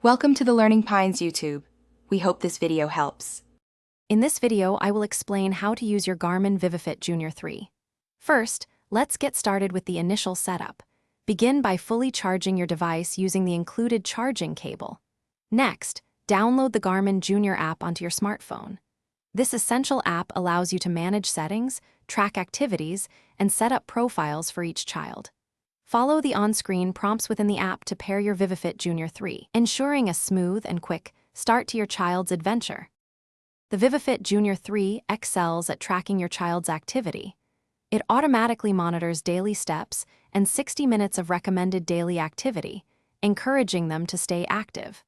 Welcome to the Learning Pines YouTube. We hope this video helps. In this video, I will explain how to use your Garmin Vivofit Jr 3. First, let's get started with the initial setup. Begin by fully charging your device using the included charging cable. Next, download the Garmin Jr app onto your smartphone. This essential app allows you to manage settings, track activities, and set up profiles for each child. Follow the on-screen prompts within the app to pair your Vivofit Jr 3, ensuring a smooth and quick start to your child's adventure. The Vivofit Jr 3 excels at tracking your child's activity. It automatically monitors daily steps and 60 minutes of recommended daily activity, encouraging them to stay active.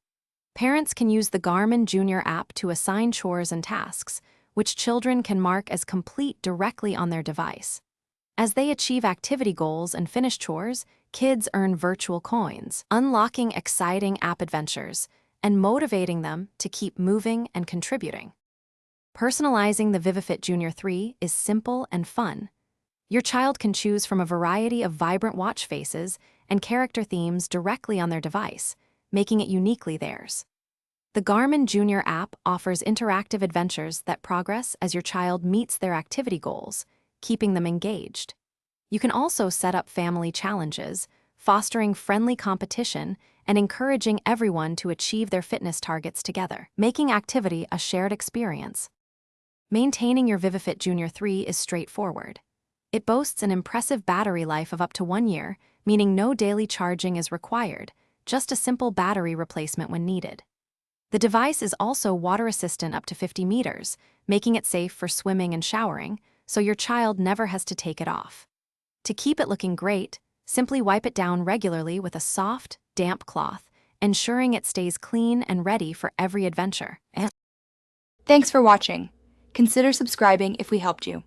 Parents can use the Garmin Jr app to assign chores and tasks, which children can mark as complete directly on their device. As they achieve activity goals and finish chores, kids earn virtual coins, unlocking exciting app adventures and motivating them to keep moving and contributing. Personalizing the Vivofit Jr 3 is simple and fun. Your child can choose from a variety of vibrant watch faces and character themes directly on their device, making it uniquely theirs. The Garmin Jr app offers interactive adventures that progress as your child meets their activity goals, keeping them engaged. You can also set up family challenges, fostering friendly competition and encouraging everyone to achieve their fitness targets together, making activity a shared experience. Maintaining your Vivofit Jr 3 is straightforward. It boasts an impressive battery life of up to 1 year, meaning no daily charging is required, just a simple battery replacement when needed. The device is also water-resistant up to 50 meters, making it safe for swimming and showering, so your child never has to take it off. To keep it looking great, simply wipe it down regularly with a soft, damp cloth, ensuring it stays clean and ready for every adventure. Thanks for watching. Consider subscribing if we helped you.